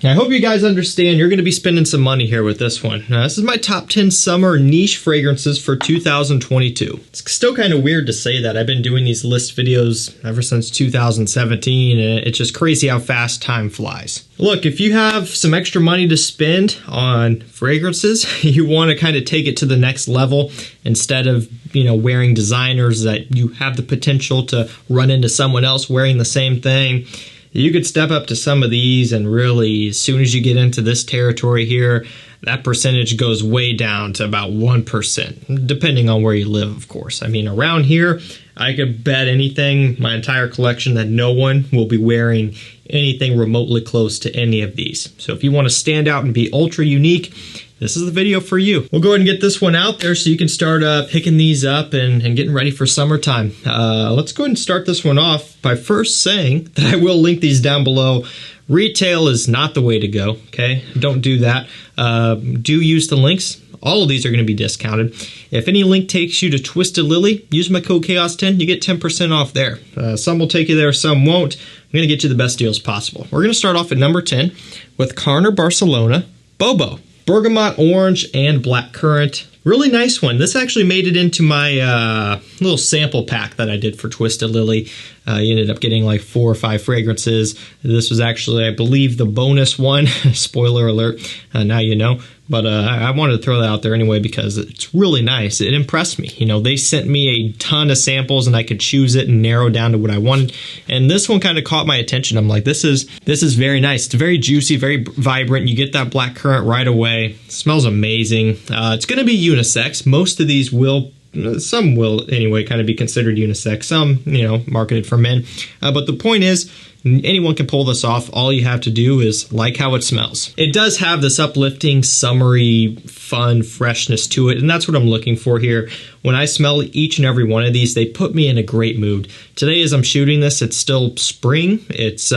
I hope you guys understand you're going to be spending some money here with this one. Now, this is my top 10 summer niche fragrances for 2022. It's still kind of weird to say that. I've been doing these list videos ever since 2017, and it's just crazy how fast time flies. Look, if you have some extra money to spend on fragrances, you want to kind of take it to the next level instead of, wearing designers that you have the potential to run into someone else wearing the same thing. You could step up to some of these and really, as soon as you get into this territory here, that percentage goes way down to about 1%, depending on where you live, of course. I mean, around here, I could bet anything, my entire collection, that no one will be wearing anything remotely close to any of these. So if you want to stand out and be ultra unique, this is the video for you. We'll go ahead and get this one out there so you can start picking these up and getting ready for summertime. Let's go ahead and start this one off by first saying that I will link these down below. Retail is not the way to go, okay? Don't do that. Do use the links. All of these are going to be discounted. If any link takes you to Twisted Lily, use my code CHAOS10. You get 10% off there. Some will take you there, some won't. I'm going to get you the best deals possible. We're going to start off at number 10 with Carner Barcelona Bobo. Bergamot Orange and Blackcurrant. Really nice one. This actually made it into my little sample pack that I did for Twisted Lily. You ended up getting like 4 or 5 fragrances. This was actually, I believe, the bonus one. Spoiler alert. Now you know. But I wanted to throw that out there anyway because it's really nice. It impressed me. They sent me a ton of samples and I could choose it and narrow down to what I wanted. And this one kind of caught my attention. I'm like, this is very nice. It's very juicy, very vibrant. You get that blackcurrant right away. It smells amazing. It's going to be unisex. Most of these will. Some will anyway kind of be considered unisex. Some, marketed for men. But the point is, anyone can pull this off. All you have to do is like how it smells. It does have this uplifting, summery, fun freshness to it, and that's what I'm looking for here. When I smell each and every one of these, they put me in a great mood. Today, as I'm shooting this, it's still spring. It's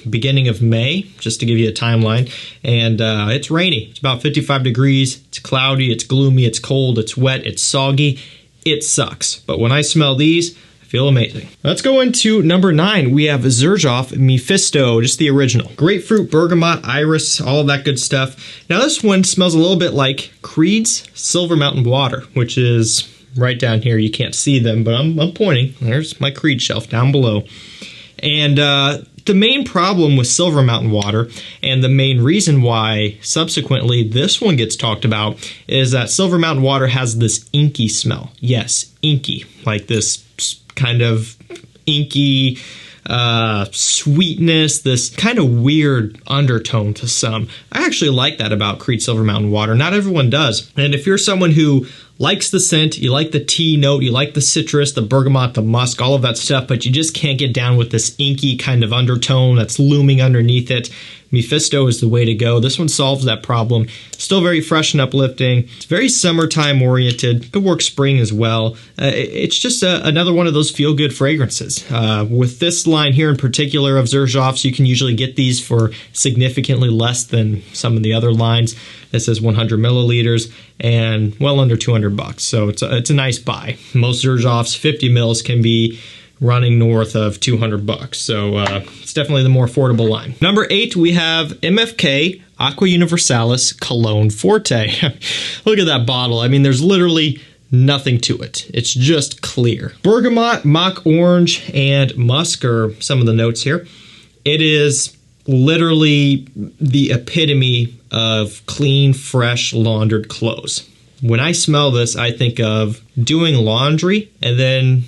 beginning of May, just to give you a timeline, and it's rainy. It's about 55 degrees. It's cloudy. It's gloomy. It's cold. It's wet. It's soggy. It sucks. But when I smell these, feel amazing. Let's go into number 9. We have Xerjoff Mefisto, just the original. Grapefruit, bergamot, iris, all of that good stuff. Now this one smells a little bit like Creed's Silver Mountain Water, which is right down here. You can't see them, but I'm pointing. There's my Creed shelf down below. And the main problem with Silver Mountain Water, and the main reason why subsequently this one gets talked about, is that Silver Mountain Water has this inky smell. Yes, inky, like this kind of inky sweetness, this kind of weird undertone to some. I actually like that about Creed Silver Mountain Water. Not everyone does. And if you're someone who likes the scent, you like the tea note, you like the citrus, the bergamot, the musk, all of that stuff, but you just can't get down with this inky kind of undertone that's looming underneath it, Mefisto is the way to go. This one solves that problem. Still very fresh and uplifting. It's very summertime oriented. Could work spring as well. It's just another one of those feel-good fragrances. With this line here in particular of Xerjoffs, you can usually get these for significantly less than some of the other lines. This is 100 milliliters and well under 200 bucks. So it's a nice buy. Most Xerjoffs, 50 mils, can be running north of 200 bucks. So it's definitely the more affordable line. Number 8, we have MFK Aqua Universalis Cologne Forte. Look at that bottle. I mean, there's literally nothing to it. It's just clear. Bergamot, mock orange, and musk are some of the notes here. It is literally the epitome of clean, fresh, laundered clothes. When I smell this, I think of doing laundry and then,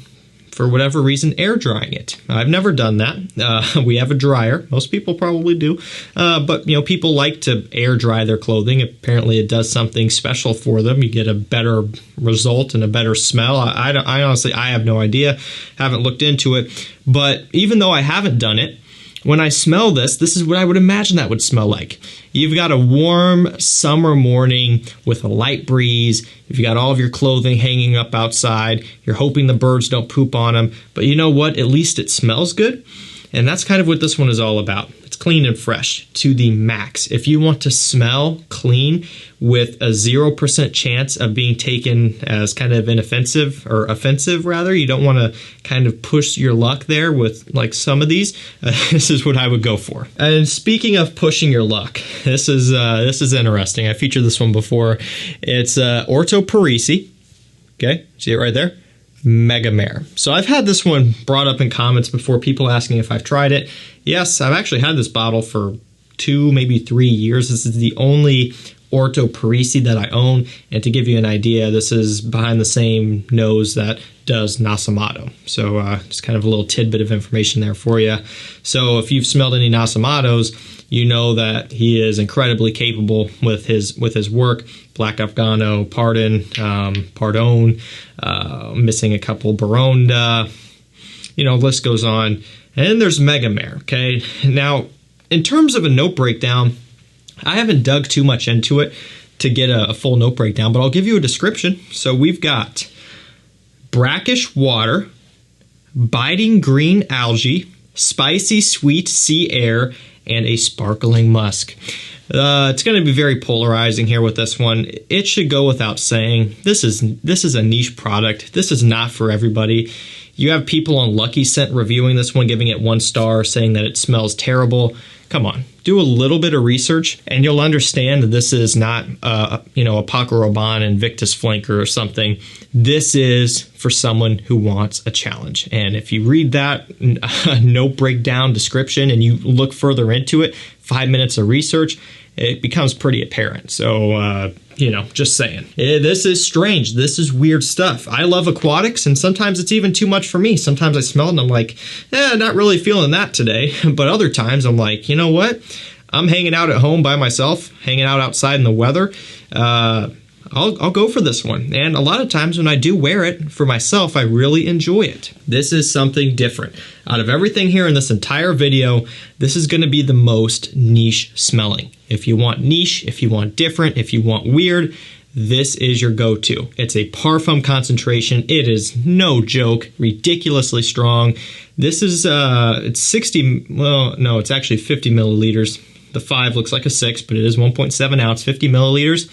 for whatever reason, air drying it. I've never done that. We have a dryer. Most people probably do. But, people like to air dry their clothing. Apparently it does something special for them. You get a better result and a better smell. I honestly, I have no idea. Haven't looked into it. But even though I haven't done it, when I smell this, this is what I would imagine that would smell like. You've got a warm summer morning with a light breeze. You've got all of your clothing hanging up outside. You're hoping the birds don't poop on them. But you know what? At least it smells good. And that's kind of what this one is all about. It's clean and fresh to the max. If you want to smell clean with a 0% chance of being taken as kind of inoffensive or offensive rather, you don't want to kind of push your luck there with like some of these, this is what I would go for. And speaking of pushing your luck, this is interesting. I featured this one before. It's Orto Parisi. Okay, see it right there? Megamare. So I've had this one brought up in comments before, people asking if I've tried it. Yes, I've actually had this bottle for 2, maybe 3 years. This is the only Orto Parisi that I own, and to give you an idea, this is behind the same nose that does Nasamato. So just kind of a little tidbit of information there for you. So if you've smelled any Nasamatos, you know that he is incredibly capable with his work. Black Afghano, Pardon, missing a couple, Baronda, list goes on. And there's Megamare, okay? Now, in terms of a note breakdown, I haven't dug too much into it to get a full note breakdown, but I'll give you a description. So we've got brackish water, biting green algae, spicy sweet sea air, and a sparkling musk. It's going to be very polarizing here with this one. It should go without saying, this is a niche product. This is not for everybody. You have people on Lucky Scent reviewing this one, giving it 1 star, saying that it smells terrible. Come on, do a little bit of research and you'll understand that this is not, a Paco Rabanne Invictus Flanker or something. This is for someone who wants a challenge. And if you read that note breakdown description and you look further into it, 5 minutes of research, it becomes pretty apparent. So, just saying. This is strange. This is weird stuff. I love aquatics, and sometimes it's even too much for me. Sometimes I smell it and I'm like, not really feeling that today. But other times I'm like, you know what? I'm hanging out at home by myself, hanging out outside in the weather. I'll go for this one. And a lot of times when I do wear it for myself, I really enjoy it. This is something different. Out of everything here in this entire video, this is going to be the most niche smelling. If you want niche, if you want different, if you want weird, this is your go-to. It's a parfum concentration. It is no joke, ridiculously strong. This is, it's 60, well, no, it's actually 50 milliliters. The 5 looks like a 6, but it is 1.7 ounce, 50 milliliters.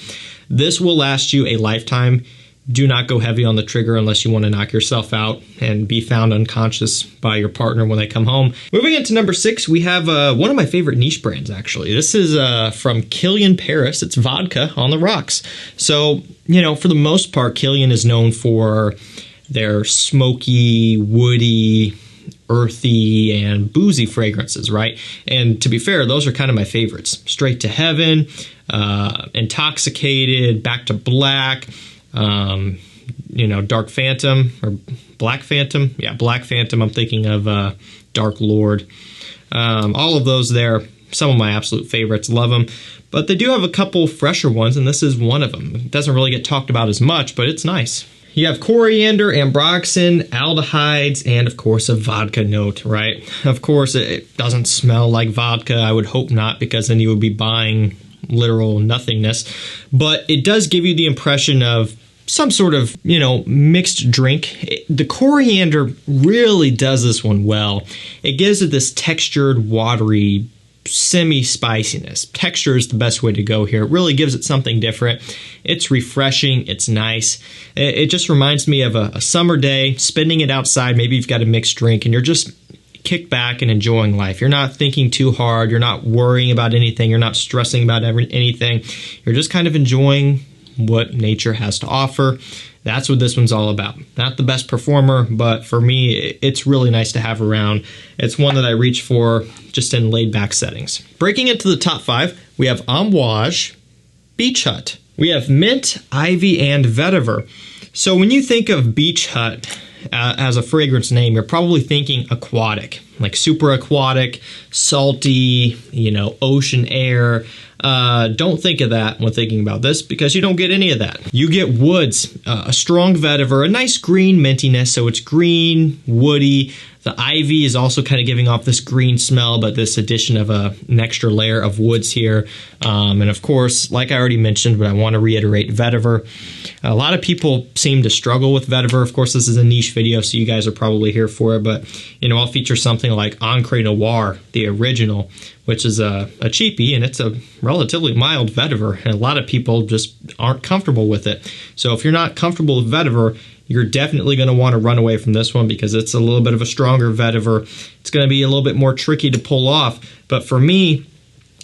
This will last you a lifetime. Do not go heavy on the trigger unless you want to knock yourself out and be found unconscious by your partner when they come home. Moving into number 6, we have one of my favorite niche brands, actually. This is from Kilian Paris. It's vodka on the rocks. So, for the most part, Kilian is known for their smoky, woody, earthy, and boozy fragrances, right? And to be fair, those are kind of my favorites. Straight to Heaven, Intoxicated, Back to Black, Dark Phantom or Black Phantom. Yeah, Black Phantom. I'm thinking of Dark Lord. All of those there, some of my absolute favorites. Love them. But they do have a couple fresher ones, and this is one of them. It doesn't really get talked about as much, but it's nice. You have coriander, ambroxan, aldehydes, and of course a vodka note, right? Of course, it doesn't smell like vodka. I would hope not, because then you would be buying literal nothingness. But it does give you the impression of some sort of, mixed drink. The coriander really does this one well. It gives it this textured, watery, semi-spiciness. Texture is the best way to go here. It really gives it something different. It's refreshing. It's nice. It just reminds me of a summer day, spending it outside. Maybe you've got a mixed drink and you're just kicked back and enjoying life. You're not thinking too hard. You're not worrying about anything. You're not stressing about anything. You're just kind of enjoying what nature has to offer. That's what this one's all about. Not the best performer, but for me, it's really nice to have around. It's one that I reach for just in laid-back settings. Breaking into the top 5, we have Amouage Beach Hut. We have Mint, Ivy, and Vetiver. So when you think of Beach Hut as a fragrance name, you're probably thinking aquatic, like super aquatic, salty, ocean air. Don't think of that when thinking about this, because you don't get any of that. You get woods, a strong vetiver, a nice green mintiness, so it's green, woody. The ivy is also kind of giving off this green smell, but this addition of an extra layer of woods here. And of course, like I already mentioned, but I want to reiterate, vetiver. A lot of people seem to struggle with vetiver. Of course, this is a niche video, so you guys are probably here for it, but I'll feature something like Encre Noir, the original, which is a cheapie, and it's a relatively mild vetiver, and a lot of people just aren't comfortable with it. So if you're not comfortable with vetiver, you're definitely going to want to run away from this one because it's a little bit of a stronger vetiver. It's going to be a little bit more tricky to pull off. But for me,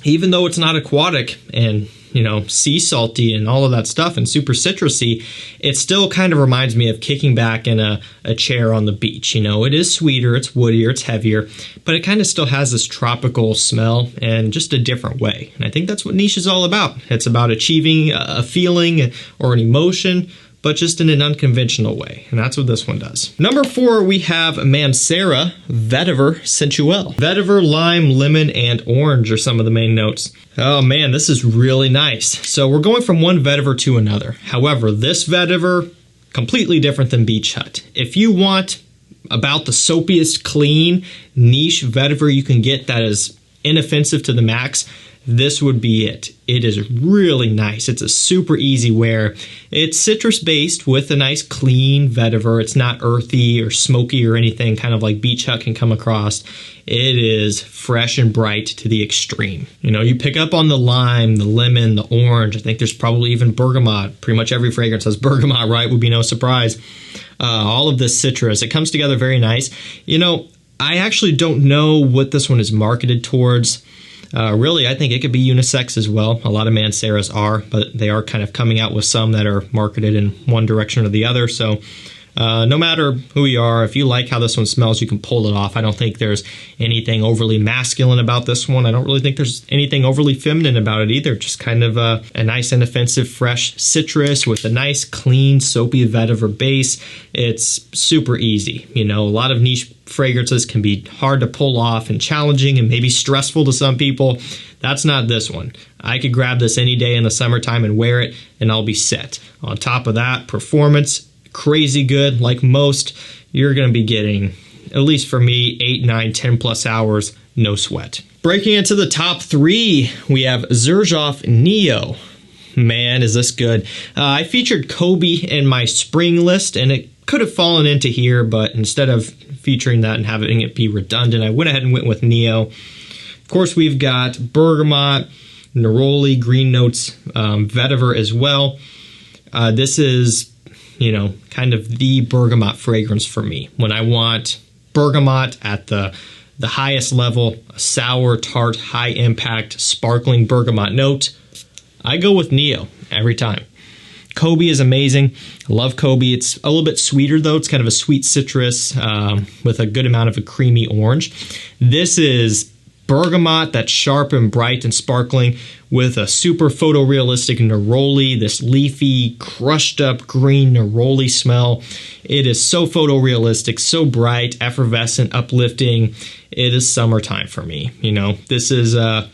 even though it's not aquatic and, you know, sea salty and all of that stuff and super citrusy, it still kind of reminds me of kicking back in a chair on the beach. You know, it is sweeter, it's woodier, it's heavier, but it kind of still has this tropical smell and just a different way. And I think that's what niche is all about. It's about achieving a feeling or an emotion, but just in an unconventional way. And that's what this one does. Number 4, we have Mancera Vetiver Sensuel. Vetiver, lime, lemon, and orange are some of the main notes. Oh man, this is really nice. So we're going from one vetiver to another. However, this vetiver, completely different than Beach Hut. If you want about the soapiest, clean, niche vetiver you can get that is inoffensive to the max, this would be it. It is really nice. It's a super easy wear. It's citrus based with a nice clean vetiver. It's not earthy or smoky or anything kind of like Beach Hut can come across. It is fresh and bright to the extreme. You know, you pick up on the lime, the lemon, the orange. I think there's probably even bergamot. Pretty much every fragrance has bergamot, right? Would be no surprise. All of this citrus. It comes together very nice. You know, I actually don't know what this one is marketed towards. Really, I think it could be unisex as well. A lot of Manceras are, but they are kind of coming out with some that are marketed in one direction or the other. So no matter who you are, if you like how this one smells, you can pull it off. I don't think there's anything overly masculine about this one. I don't really think there's anything overly feminine about it either. Just kind of a nice inoffensive, fresh citrus with a nice, clean, soapy vetiver base. It's super easy. You know, a lot of niche fragrances can be hard to pull off and challenging and maybe stressful to some people. That's not this one. I could grab this any day in the summertime and wear it, and I'll be set. On top of that, performance, crazy good. Like most, you're going to be getting, at least for me, 8, 9, 10 plus hours, no sweat. Breaking into the top 3, we have Xerjoff Nio. Man, is this good. I featured Kobe in my spring list, and it could have fallen into here, but instead of featuring that and having it be redundant, I went ahead and went with Nio. Of course, we've got bergamot, neroli, green notes, vetiver as well. This is, you know, kind of the bergamot fragrance for me. When I want bergamot at the highest level, a sour, tart, high impact, sparkling bergamot note, I go with Nio every time. Kobe is amazing. I love Kobe. It's a little bit sweeter though. It's kind of a sweet citrus with a good amount of a creamy orange. This is bergamot that's sharp and bright and sparkling with a super photorealistic neroli, this leafy, crushed up green neroli smell. It is so photorealistic, so bright, effervescent, uplifting. It is summertime for me. You know, this is a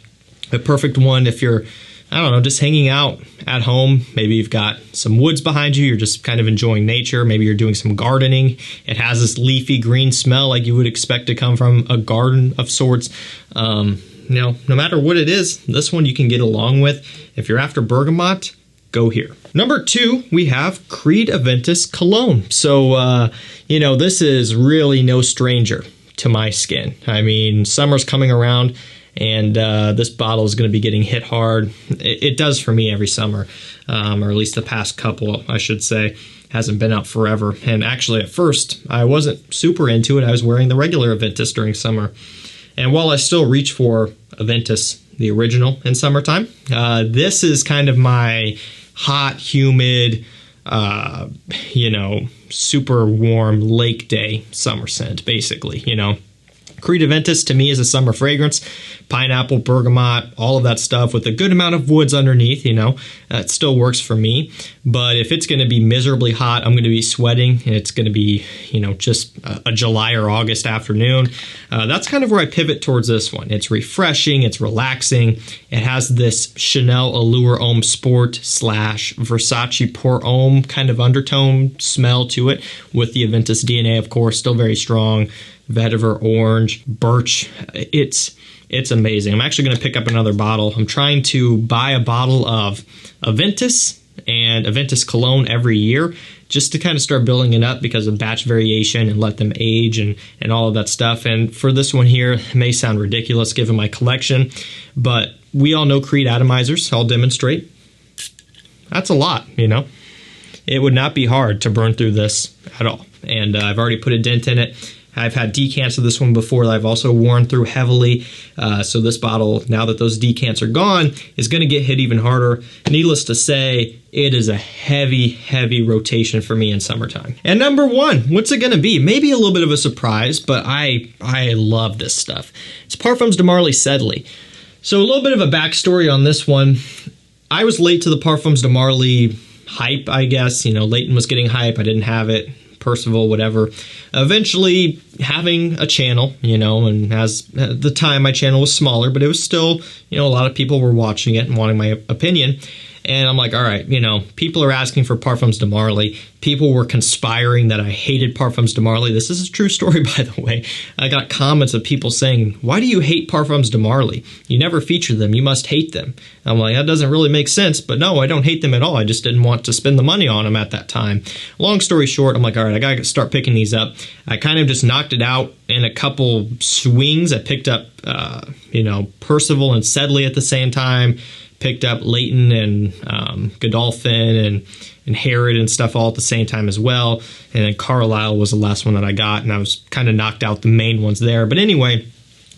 perfect one if you're, I don't know, just hanging out at home. Maybe you've got some woods behind you. You're just kind of enjoying nature. Maybe you're doing some gardening. It has this leafy green smell like you would expect to come from a garden of sorts. You know, no matter what it is, this one you can get along with. If you're after bergamot, go here. Number 2, we have Creed Aventus Cologne. So, you know, this is really no stranger to my skin. I mean, summer's coming around, and this bottle is going to be getting hit hard. It does for me every summer, or at least the past couple, I should say. Hasn't been out forever. And actually, at first, I wasn't super into it. I was wearing the regular Aventus during summer. And while I still reach for Aventus, the original, in summertime, this is kind of my hot, humid, you know, super warm lake day summer scent, basically, you know. Creed Aventus to me is a summer fragrance. Pineapple, bergamot, all of that stuff with a good amount of woods underneath, you know. It still works for me. But if it's going to be miserably hot, I'm going to be sweating, and it's going to be, you know, just a July or August afternoon. That's kind of where I pivot towards this one. It's refreshing. It's relaxing. It has this Chanel Allure Homme Sport / Versace Pour Homme kind of undertone smell to it with the Aventus DNA, of course, still very strong. Vetiver, orange, birch. It's amazing. I'm actually going to pick up another bottle. I'm trying to buy a bottle of Aventus and Aventus Cologne every year just to kind of start building it up because of batch variation and let them age and all of that stuff. And for this one here, it may sound ridiculous given my collection, but we all know Creed atomizers. I'll demonstrate. That's a lot, you know. It would not be hard to burn through this at all. And I've already put a dent in it. I've had decants of this one before that I've also worn through heavily. So this bottle, now that those decants are gone, is going to get hit even harder. Needless to say, it is a heavy, heavy rotation for me in summertime. And number one, what's it going to be? Maybe a little bit of a surprise, but I love this stuff. It's Parfums de Marly Sedley. So a little bit of a backstory on this one. I was late to the Parfums de Marly hype, I guess. You know, Leighton was getting hype. I didn't have it. Percival, whatever. Eventually having a channel, you know, and as at the time my channel was smaller, but it was still, you know, a lot of people were watching it and wanting my opinion. And I'm like, all right, you know, people are asking for Parfums de Marly. People were conspiring that I hated Parfums de Marly. This is a true story, by the way. I got comments of people saying, why do you hate Parfums de Marly? You never feature them. You must hate them. I'm like, that doesn't really make sense. But no, I don't hate them at all. I just didn't want to spend the money on them at that time. Long story short, I'm like, all right, I got to start picking these up. I kind of just knocked it out in a couple swings. I picked up, you know, Percival and Sedley at the same time. Picked up Leighton and Godolphin and Herod and stuff all at the same time as well. And then Carlisle was the last one that I got, and I was kind of knocked out the main ones there. But anyway,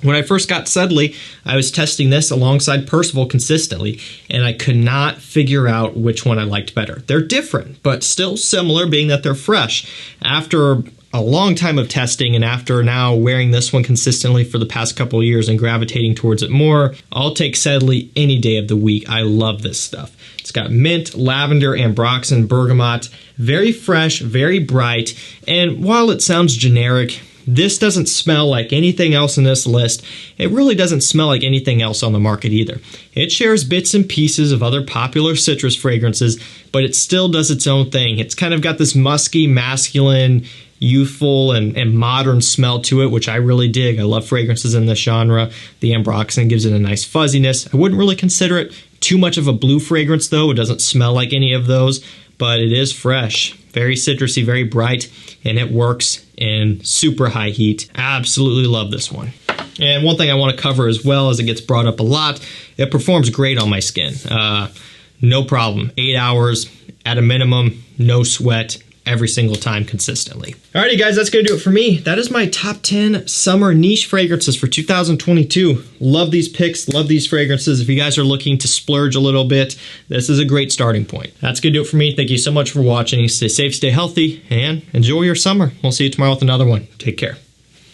when I first got Sedley, I was testing this alongside Percival consistently, and I could not figure out which one I liked better. They're different, but still similar, being that they're fresh. After a long time of testing, and after now wearing this one consistently for the past couple of years and gravitating towards it more, I'll take Sedley any day of the week. I love this stuff. It's got mint, lavender, ambroxan, bergamot, very fresh, very bright, and while it sounds generic, this doesn't smell like anything else in this list. It really doesn't smell like anything else on the market either. It shares bits and pieces of other popular citrus fragrances, but it still does its own thing. It's kind of got this musky, masculine, youthful and modern smell to it, which I really dig. I love fragrances in this genre. The ambroxan gives it a nice fuzziness. I wouldn't really consider it too much of a blue fragrance though. It doesn't smell like any of those, but it is fresh, very citrusy, very bright, and it works in super high heat. Absolutely love this one. And one thing I want to cover as well, as it gets brought up a lot, it performs great on my skin. No problem. 8 hours at a minimum, no sweat, every single time consistently. Alrighty guys, that's gonna do it for me. That is my top 10 summer niche fragrances for 2022. Love these picks, love these fragrances. If you guys are looking to splurge a little bit, this is a great starting point. That's gonna do it for me. Thank you so much for watching. Stay safe, stay healthy, and enjoy your summer. We'll see you tomorrow with another one. Take care.